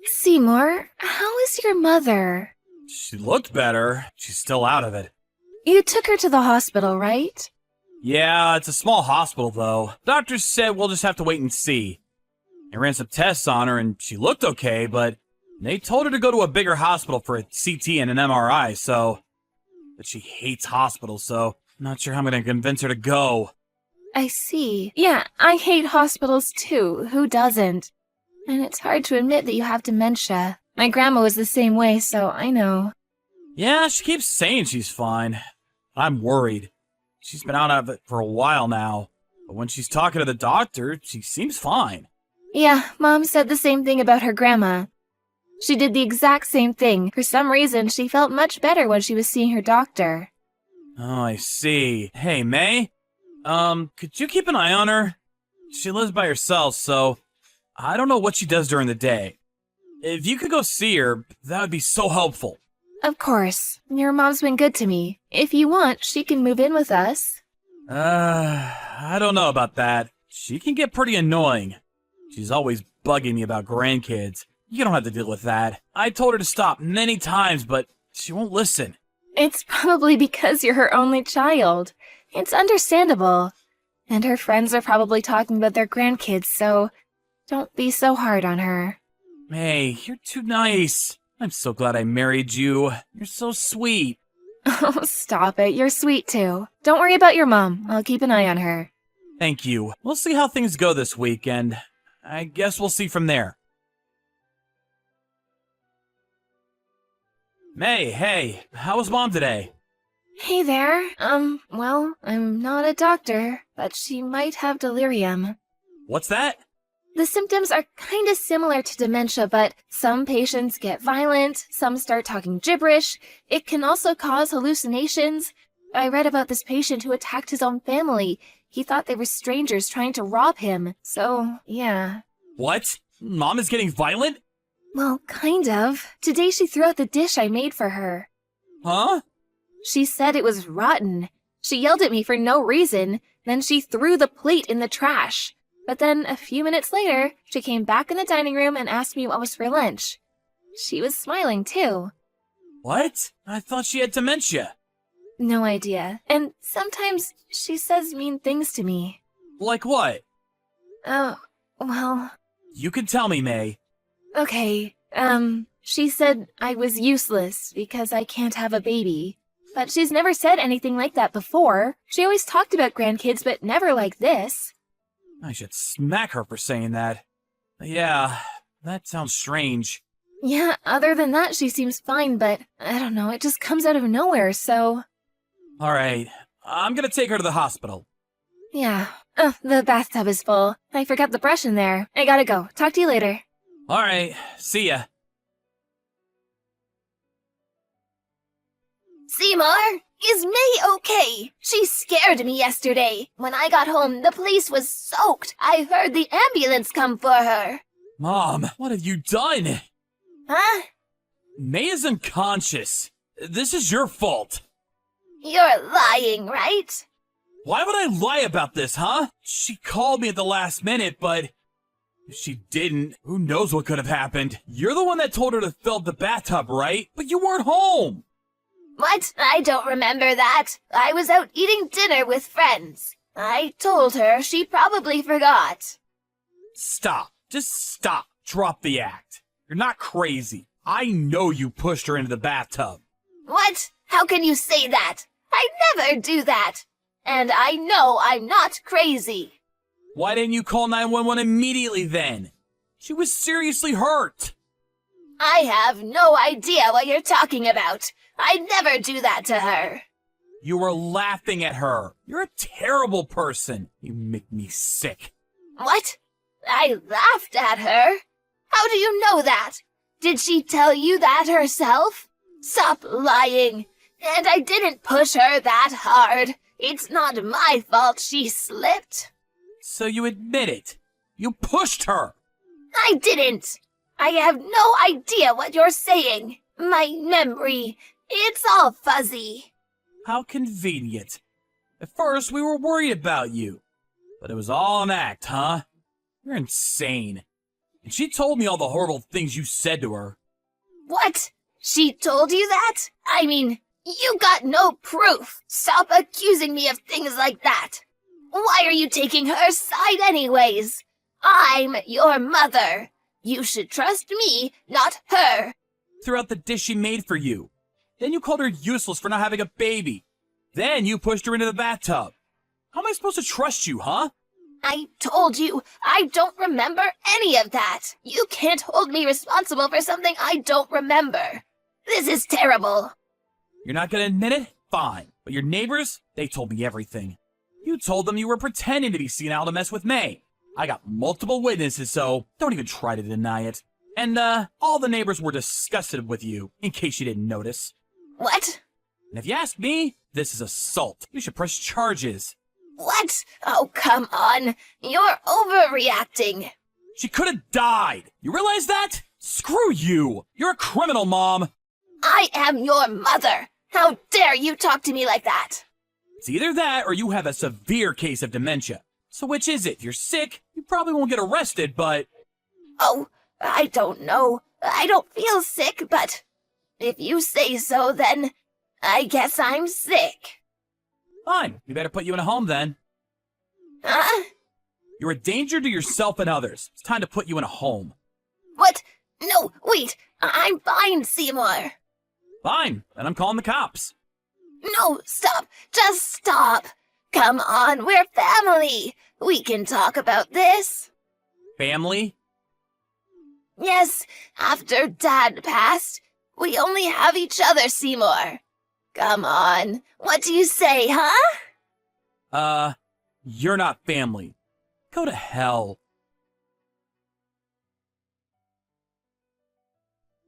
Seymour, how is your mother? She looked better. She's still out of it. You took her to the hospital, right? Yeah, it's a small hospital, though. Doctors said we'll just have to wait and see. They ran some tests on her, and she looked okay, but they told her to go to a bigger hospital for a CT and an MRI, But she hates hospitals, so I'm not sure how I'm gonna convince her to go. I see. Yeah, I hate hospitals too. Who doesn't? And it's hard to admit that you have dementia. My grandma was the same way, so I know. Yeah, she keeps saying she's fine. I'm worried. She's been out of it for a while now, but when she's talking to the doctor, she seems fine. Yeah, Mom said the same thing about her grandma. She did the exact same thing. For some reason, she felt much better when she was seeing her doctor. Oh, I see. Hey, May? Could you keep an eye on her? She lives by herself, so I don't know what she does during the day. If you could go see her, that would be so helpful. Of course. Your mom's been good to me. If you want, she can move in with us. I don't know about that. She can get pretty annoying. She's always bugging me about grandkids. You don't have to deal with that. I told her to stop many times, but she won't listen. It's probably because you're her only child. It's understandable. And her friends are probably talking about their grandkids, so don't be so hard on her. Hey, you're too nice. I'm so glad I married you. You're so sweet. Oh, stop it. You're sweet too. Don't worry about your mom. I'll keep an eye on her. Thank you. We'll see how things go this week, and I guess we'll see from there. May, hey, how was Mom today? Hey there. Well, I'm not a doctor, but she might have delirium. What's that? The symptoms are kinda similar to dementia, but some patients get violent, some start talking gibberish. It can also cause hallucinations. I read about this patient who attacked his own family. He thought they were strangers trying to rob him, so, yeah. What? Mom is getting violent? Well, kind of. Today she threw out the dish I made for her. Huh? She said it was rotten. She yelled at me for no reason, then she threw the plate in the trash. But then, a few minutes later, she came back in the dining room and asked me what was for lunch. She was smiling, too. What? I thought she had dementia. No idea. And sometimes she says mean things to me. Like what? Oh, well... You can tell me, May. Okay, she said I was useless because I can't have a baby. But she's never said anything like that before. She always talked about grandkids, but never like this. I should smack her for saying that. Yeah, that sounds strange. Yeah, other than that, she seems fine, but I don't know, it just comes out of nowhere, so... Alright, I'm gonna take her to the hospital. Yeah. Oh, the bathtub is full. I forgot the brush in there. I gotta go. Talk to you later. Alright, see ya. Seymour, is May okay? She scared me yesterday. When I got home, the place was soaked. I heard the ambulance come for her. Mom, what have you done? Huh? May is unconscious. This is your fault. You're lying, right? Why would I lie about this, huh? She called me at the last minute, but if she didn't, who knows what could have happened. You're the one that told her to fill up the bathtub, right? But you weren't home. What? I don't remember that. I was out eating dinner with friends. I told her. She probably forgot. Stop. Just stop. Drop the act. You're not crazy. I know you pushed her into the bathtub. What? How can you say that? I never do that. And I know I'm not crazy. Why didn't you call 911 immediately then? She was seriously hurt. I have no idea what you're talking about. I'd never do that to her. You were laughing at her. You're a terrible person. You make me sick. What? I laughed at her? How do you know that? Did she tell you that herself? Stop lying. And I didn't push her that hard. It's not my fault she slipped. So you admit it. You pushed her. I didn't. I have no idea what you're saying. My memory, it's all fuzzy. How convenient. At first, we were worried about you. But it was all an act, huh? You're insane. And she told me all the horrible things you said to her. What? She told you that? I mean, you got no proof. Stop accusing me of things like that. Why are you taking her side anyways? I'm your mother. You should trust me, not her. Threw out the dish she made for you. Then you called her useless for not having a baby. Then you pushed her into the bathtub. How am I supposed to trust you, huh? I told you, I don't remember any of that. You can't hold me responsible for something I don't remember. This is terrible. You're not gonna admit it? Fine. But your neighbors, they told me everything. You told them you were pretending to be senile to mess with May. I got multiple witnesses, so don't even try to deny it. And, all the neighbors were disgusted with you, in case you didn't notice. What? And if you ask me, this is assault. You should press charges. What? Oh, come on. You're overreacting. She could have died. You realize that? Screw you. You're a criminal, Mom. I am your mother. How dare you talk to me like that? It's either that or you have a severe case of dementia. So which is it? If you're sick, you probably won't get arrested, but... Oh, I don't know. I don't feel sick, but if you say so, then I guess I'm sick. Fine. We better put you in a home then. Huh? You're a danger to yourself and others. It's time to put you in a home. What? No, wait. I'm fine, Seymour. Fine. Then I'm calling the cops. No, stop. Just stop. Come on, we're family. We can talk about this. Family? Yes, after Dad passed, we only have each other, Seymour. Come on. What do you say, huh? You're not family. Go to hell.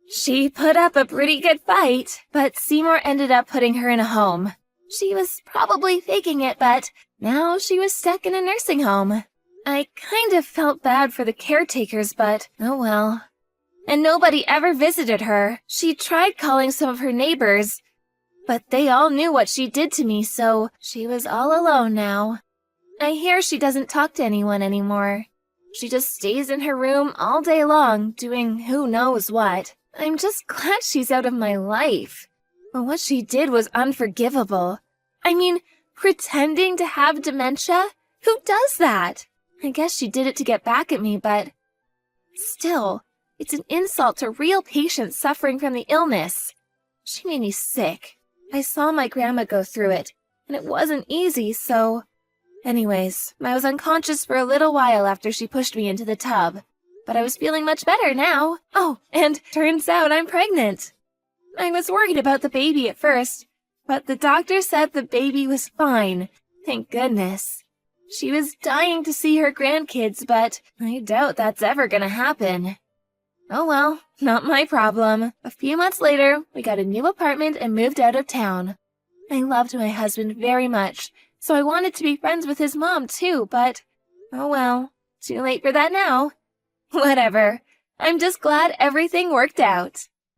She put up a pretty good fight, but Seymour ended up putting her in a home. She was probably faking it, but now she was stuck in a nursing home. I kind of felt bad for the caretakers, but oh well. And nobody ever visited her. She tried calling some of her neighbors, but they all knew what she did to me, so she was all alone now. I hear she doesn't talk to anyone anymore. She just stays in her room all day long, doing who knows what. I'm just glad she's out of my life. But what she did was unforgivable. I mean, pretending to have dementia? Who does that? I guess she did it to get back at me, but still, it's an insult to real patients suffering from the illness. She made me sick. I saw my grandma go through it, and it wasn't easy, so... Anyways, I was unconscious for a little while after she pushed me into the tub. But I was feeling much better now. Oh, and turns out I'm pregnant. I was worried about the baby at first, but the doctor said the baby was fine. Thank goodness. She was dying to see her grandkids, but I doubt that's ever gonna happen. Oh well, not my problem. A few months later, we got a new apartment and moved out of town. I loved my husband very much, so I wanted to be friends with his mom too, but oh well, too late for that now. Whatever. I'm just glad everything worked out.